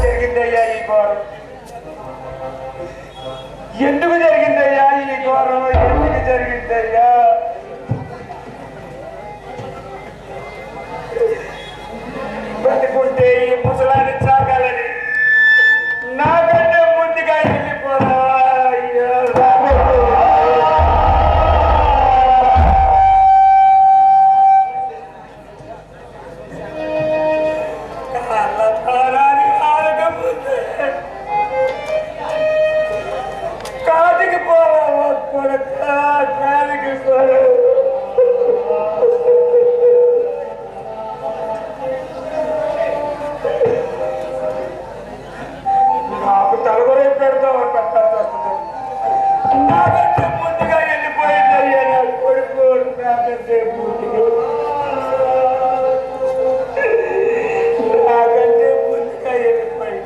జరిగిందయ్యా ఈ ఘోరం? ఎందుకు జరిగిందయ్యా ఈ ఘోరం? ఎందుకు జరిగిందయ్యా? బతుకుంటే ఈ ముసలాన్ని చాకాలని నాకంటే ముందుగా వెళ్ళిపోరా. కాటికి పోరా కొడక, కాటికి పోరా. నాకు తలగొరే పెడతామని పెట్టాల్సి వస్తుంది. నాకంటే ముందుగా వెళ్ళిపోయింది అయ్యా నా కొడుకు. నాకంటే ముందుగా వెళ్ళిపోయింది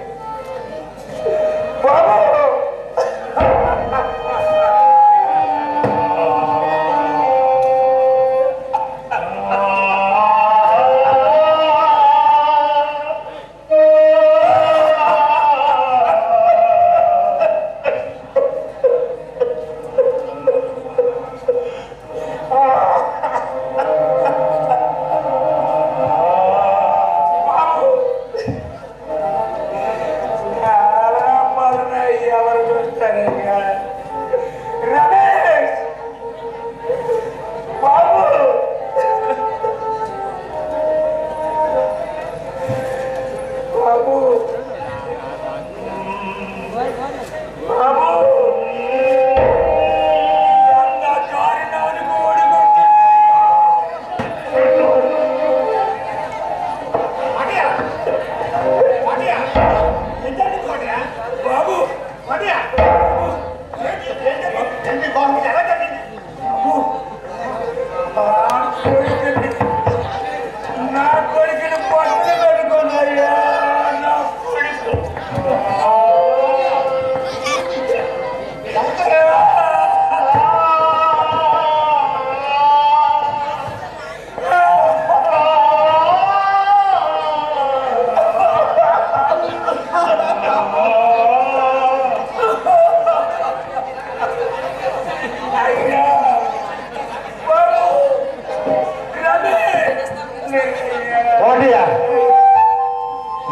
బాబు.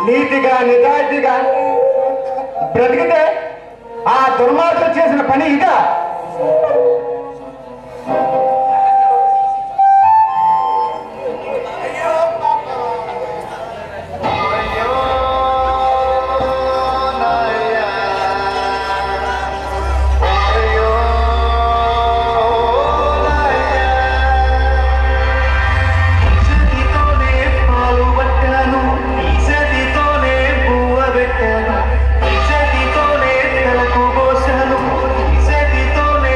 నీతిగా నిజాయితీగా బ్రతికితే ఆ దుర్మార్గం చేసిన పని ఇదా? ఇసతితోనే తలకు పోసాను, ఇసతితోనే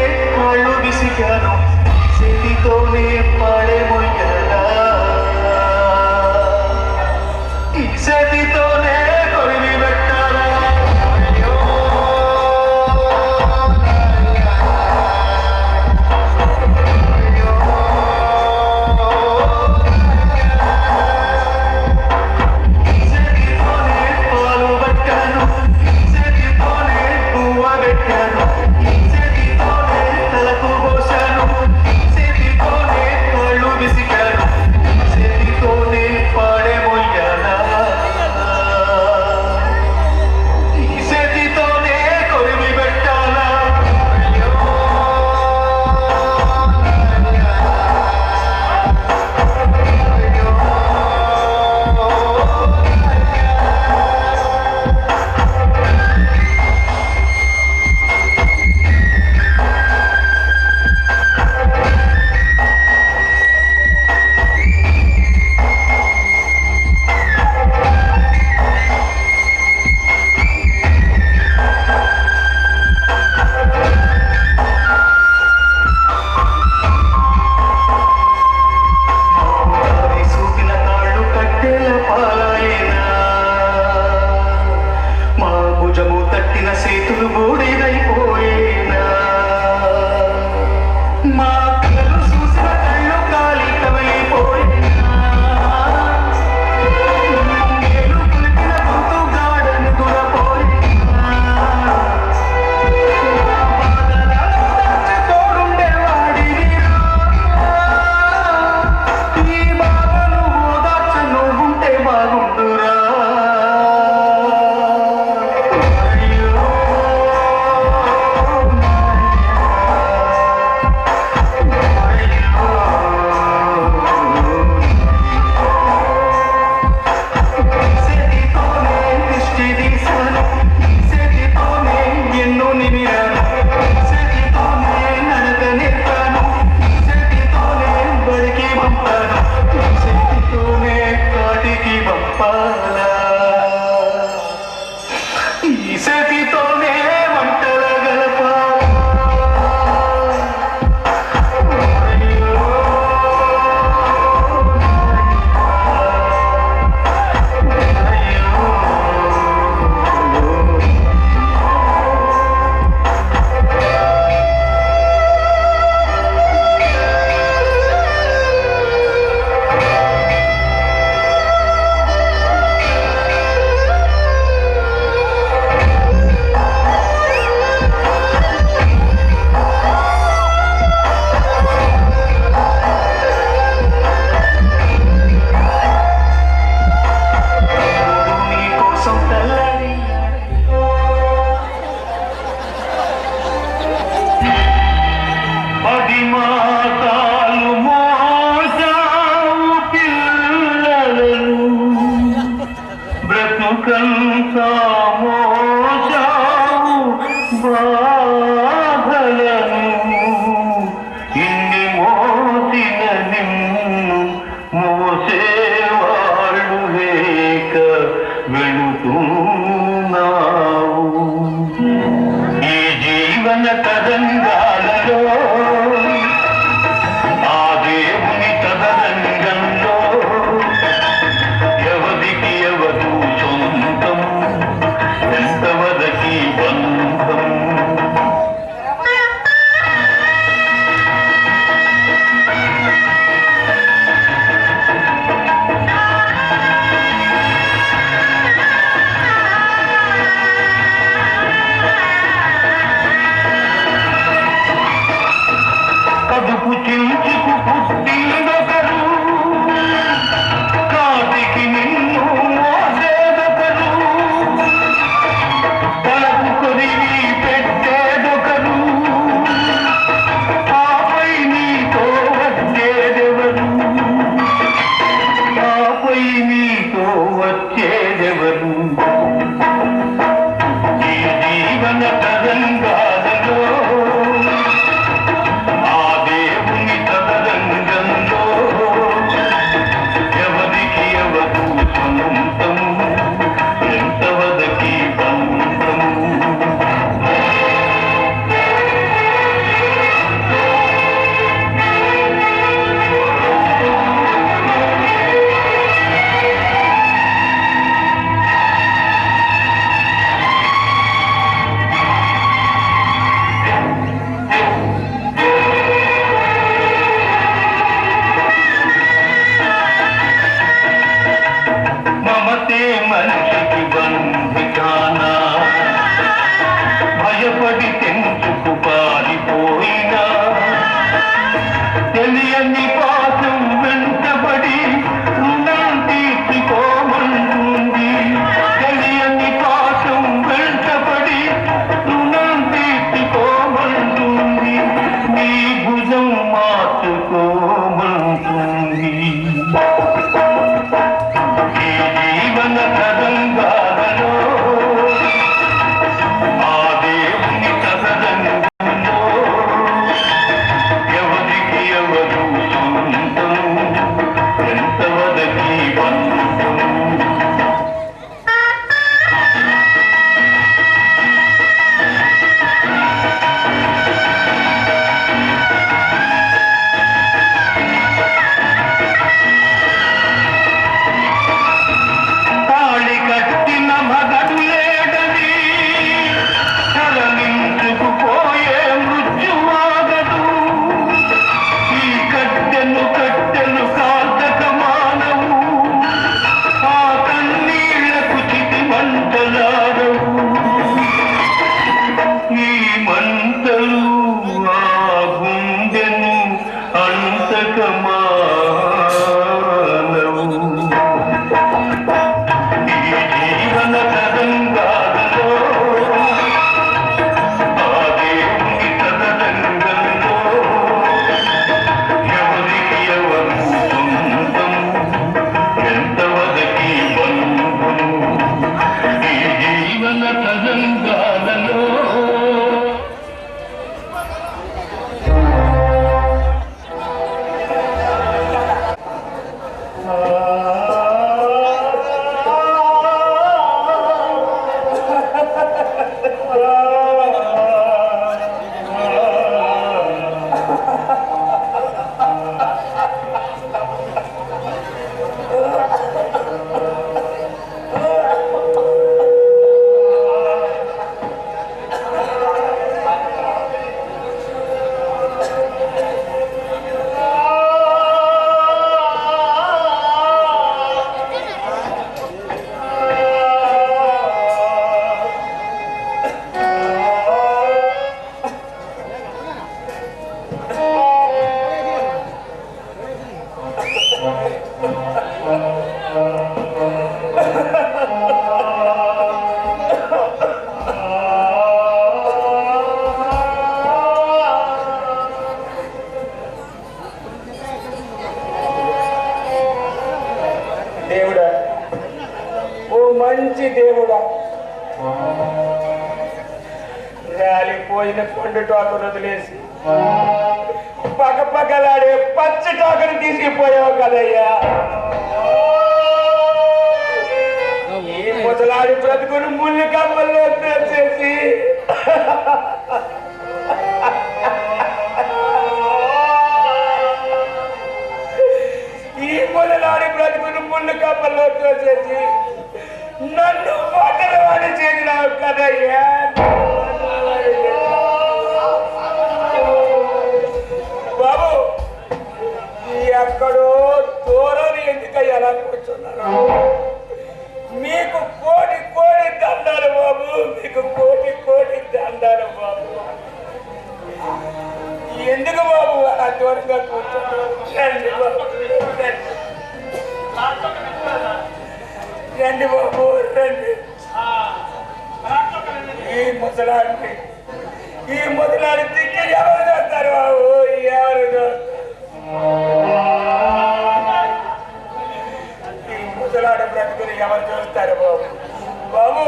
చల్లని పది మాసాలు మోసావు పిల్లలను బ్రతుకంతా మోసావు బాధలను ఇన్ని మోసిన నిన్ను మోసేవాళ్ళు లేక వెళుతున్నావు ఈ జీవన తరంగాలలో ఆ దేవుని తదరంగంలో ఎవరికి ఎవరు సొంతం ఎంతవరకి బంధం కూడా రాలిపోయిన పండు టోకను వదిలేసి పక్కపక్కలాడే పచ్చి టోకను తీసుకుపోయావు కదయ్యా. ఈ ముసలాడి బ్రతుకుని ముళ్ళు కమ్మల్లో తెచ్చేసి ఈ ముసలాడి బ్రతుకుని ముళ్ళు కమ్మల్లో తోసేసి నన్ను పక్కనవాడి చేసినావు కదయ్యా. బాబు ఎక్కడో దూరం ఎందుకయ్యా అలా కూర్చున్నారు? మీకు కోటి కోటి దండాలు బాబు, మీకు కోటి కోటి దండాలు బాబు. ఎందుకు బాబు అలా దూరంగా కూర్చున్నారు? రండి బాబు, రండి బాబు, రండి. ఈ ముసలాడి తిక్కి ఎవరు చేస్తారు బాబు? ఎవరు ఈ ముసలాడి బ్రతుకుని ఎవరు చూస్తారు బాబు? బాబు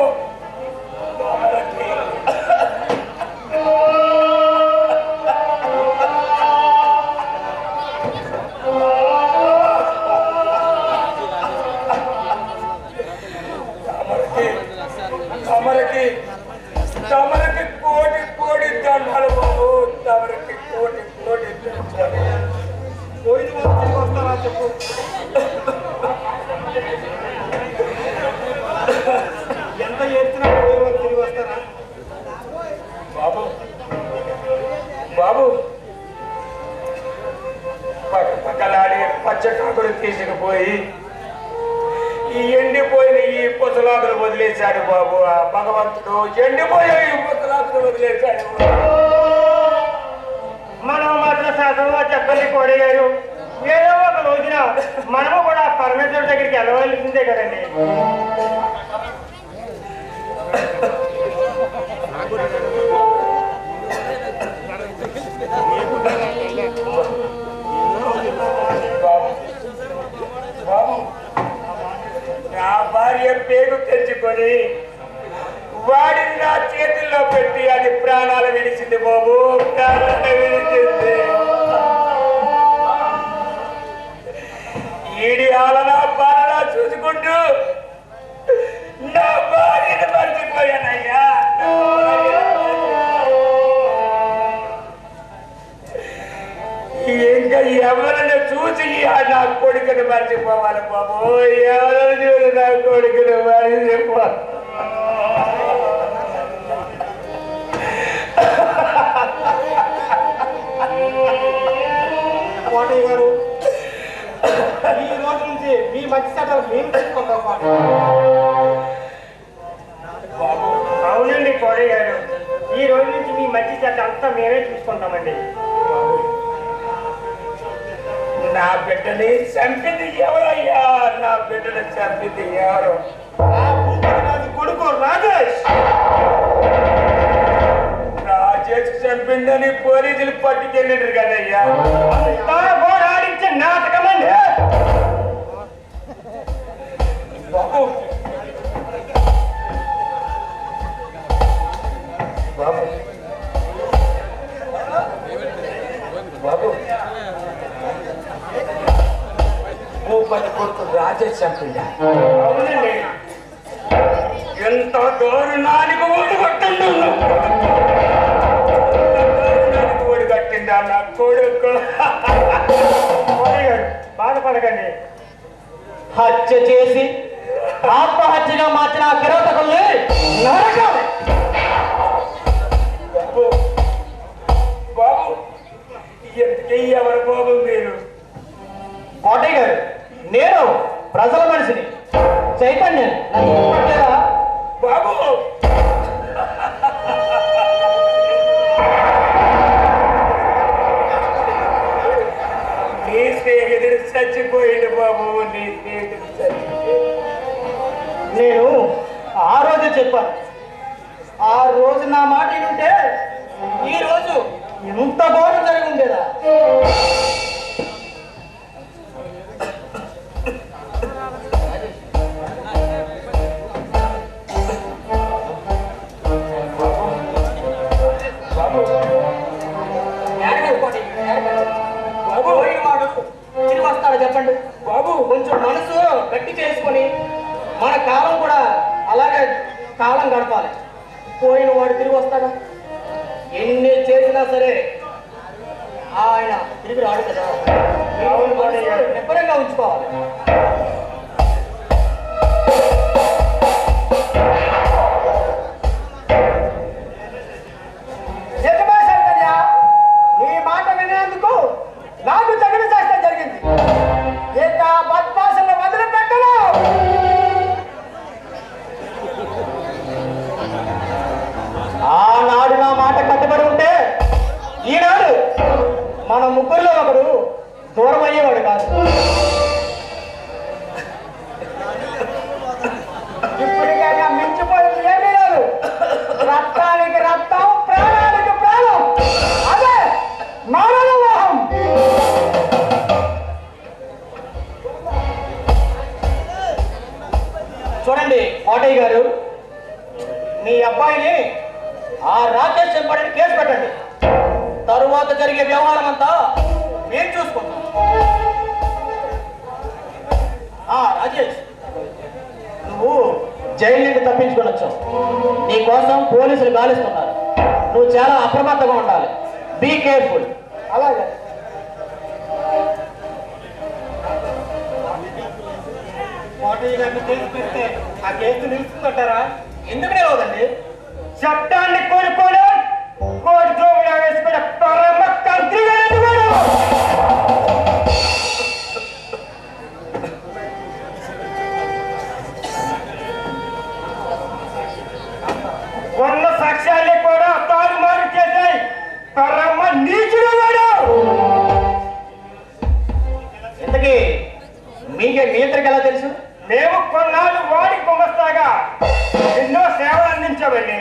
తమరికి కోటి కోటి దండాలు బాబు, తమరికి కోటి కోటి దండాలు. పోయిన వాళ్ళు వస్తారా చెప్పు? ఎంత ఎత్తున పోయిన వాళ్ళు తిరిగి వస్తారా బాబు? బాబు పక్కలాడి పచ్చకాకులు తీసుకుపోయి ఈ ఎండిపోయిన ఈ పొసలాకులు వదిలేశాడు బాబు. ఆ భగవంతుడు ఎండిపోయిన ఈ పొసలాకులు వదిలేశాడు. మనం మాత్రం శాతంగా చెప్పండి కోడి గారు, ఏదో ఒక రోజున మనము కూడా పరమేశ్వరుడి దగ్గరికి వెళ్ళవలసిందే కదండి. బాబు నా భార్య పేరు తెచ్చుకొని వాడిని నా చేతుల్లో పెట్టి అది ప్రాణాలు విడిచింది బాబు, ప్రాణాలు విడిచింది. ఈడి ఆలనా పాలనా చూసుకుంటూ నా భార్యను మర్చిపోయానయ్యా. ఇంకా ఎవరిని చూసి నా కొడుకుని మర్చిపోవాలి బాబు, ఎవరిని చూసి నా కొడుకుని మర్చిపోవాలి. కోటయ్య గారు, ఈ రోజు నుంచి మీ మంచి చట్టాలు మేము తీసుకుంటాం. అవునండి కోటయ్య గారు, ఈ రోజు నుంచి మీ మంచి చట్టం అంతా మేమే చూసుకుంటామండి. నా బిడ్డని చంపింది ఎవరయ్యా? నా బిడ్డని చంపింది ఎవరు? కొడుకు రాజేష్. రాజేష్ చంపిందని పోలీసులు పట్టుకెళ్ళారు కదయ్యా. ఆడించే నాటకం అండి బాబు. బాబు బాబు భూపతి కొడుకు రాజేష్ చంపిందా? అవునండి. ఎంత దారుణానికి ఓడిగొట్టిందా ఓడిగట్టిందా నా కొడుకు? బాధపడకండి. హత్య చేసి ఆత్మహత్యగా మార్చిన కిరాతకుల్ని నరకాలి. బాబు బాబు ఎందుకు ఎవరు బాబు మీరు? కోటయ్య గారు, నేను ప్రజల మనిషిని, చైతన్యం. బాబు నీ స్నేహితుడు చచ్చిపోయింది బాబు, నీ స్నేహితుడు చచ్చిపోయింది. నేను ఆ రోజు చెప్పాను, ఆ రోజు నా మాట వింటే ఈ రోజు ఇంత ఘోరం జరిగి ఉండేదా? కాలం గడపాలి. పోయిన వాడు తిరిగి వస్తాడా? ఎన్ని చేసినా సరే ఆయన తిరిగి రాడు కదా. నిబ్బరంగా ఉంచుకోవాలి. నీ మాట వినేందుకు నాకు తగిన శాస్త్రం జరిగింది. ఇక బద్మాసులను వదిలిపెట్టను. ఆనాడు నా మాట కట్టుబడి ఉంటే ఈనాడు మన ముగ్గురులో ఒకడు దూరం అయ్యేవాడు కాదు. ఇప్పటికైనా మించిపోయింది ఏమీ లేదు. రక్తానికి రక్తం, ప్రాణానికి ప్రాణం, అదే మానవ మోహం. చూడండి కోటయ్య గారు, మీ అబ్బాయిని ఆ రాకేష్ చెప్పడానికి కేసు పెట్టండి. తరువాత జరిగే వ్యవహారం అంతా మేము చూసుకుంటాం. రాజేష్, నువ్వు జైలు నుండి తప్పించుకొని వచ్చావు. నీ కోసం పోలీసులు గాలిస్తున్నారు. నువ్వు చాలా అప్రమత్తంగా ఉండాలి. Be careful. అలాగే. కోటయ్య గారిని కేసు పెడితే ఆ కేసు నిలుస్తుంటారా? ఎందుకు నిలవదండి? చట్టాన్ని కోరుకోవడం కోర్టులో వేసుకున్న పరమ కంత్రిగాడు. ఉన్న సాక్ష్యాన్ని కూడా తారుమారు చేసే పరమ నీచుడు వాడు. ఇంతకీ మీ ఇద్దరికి ఎలా తెలుసు? మేము కొన్నాళ్ళు వాడి గుమస్తాగా ఎన్నో సేవలు అందించామండి.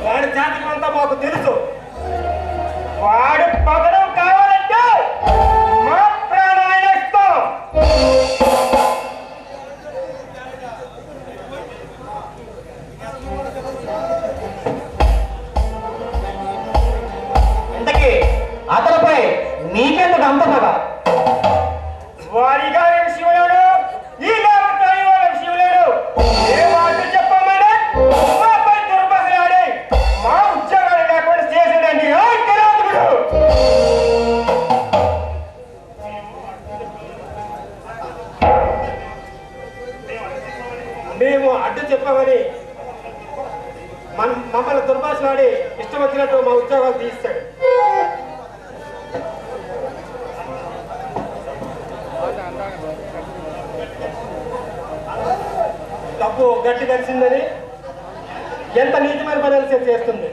వాడి జాతకం అంతా మాకు తెలుసు. వాడు పతనం కావాలంటే మా ప్రాణాలు ఇస్తాం. ఇంతకీ అతనిపై నీకెందుకు అంత పగ? వారిగా విషయంలో ఈ లాభకారి వాళ్ళ విషయంలో ఏ మాట చెప్పమంటే మాపై దుర్భసలాడి మా ఉద్యోగాలు లేకుండా చేసేదండి. మేము అడ్డు చెప్పమని మమ్మల్ని దుర్భాషలాడి ఇష్టం వచ్చినట్టు మా ఉద్యోగాలు తీస్తాడు. డబ్బు గట్టి కలిసిందని ఎంత నీతిమైన పని చేస్తుంది.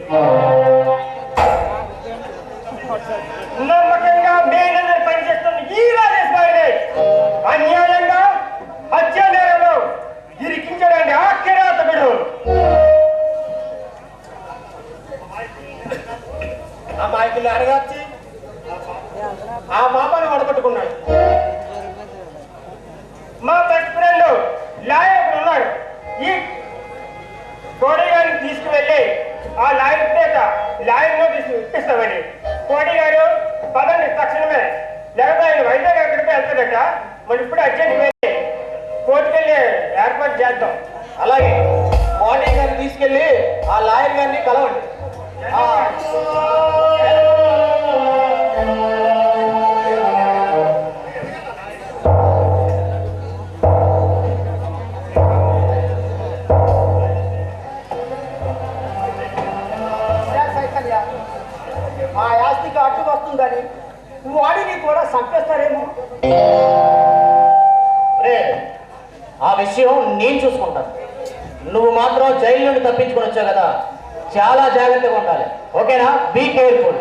నమ్మకంగా మేనేజర్ పనిచేస్తుంది ఈ రాజేష్ బాబుని అన్యాయంగా హత్య నేరంలో ఇరికించడానికి ఆ కిరాతకుడు. ఆ మాయకుల్ని అడగచ్చి ఆ పాపను వడగొట్టుకున్నాడు. మా బెస్ట్ ఫ్రెండ్ లాయర్ ఉన్నాడు. ఈ కోడి గారిని తీసుకువెళ్ళి ఆ లాయర్ చేత లాయర్ నోటీసు ఇప్పిస్తామని. కోడి గారు పదండి తక్షణమే, లేకపోతే ఆయన వైజాగ్ ఎక్కడికి వెళ్తాడట. మరి ఇప్పుడు అర్జెంట్ వెళ్ళి కోర్టుకెళ్ళి ఏర్పాటు చేద్దాం. అలాగే కోడి గారిని తీసుకెళ్ళి ఆ లాయర్ గారిని కలవండి. ఆ ఆస్తికి అడ్డు వస్తుందని వాడిని కూడా చంపేస్తారేమో. ఆ విషయం నేను చూసుకుంటాను. నువ్వు మాత్రం జైలు నుండి తప్పించుకొని వచ్చావు కదా, చాలా జాగ్రత్తగా ఉండాలి. ఓకేనా? Be careful.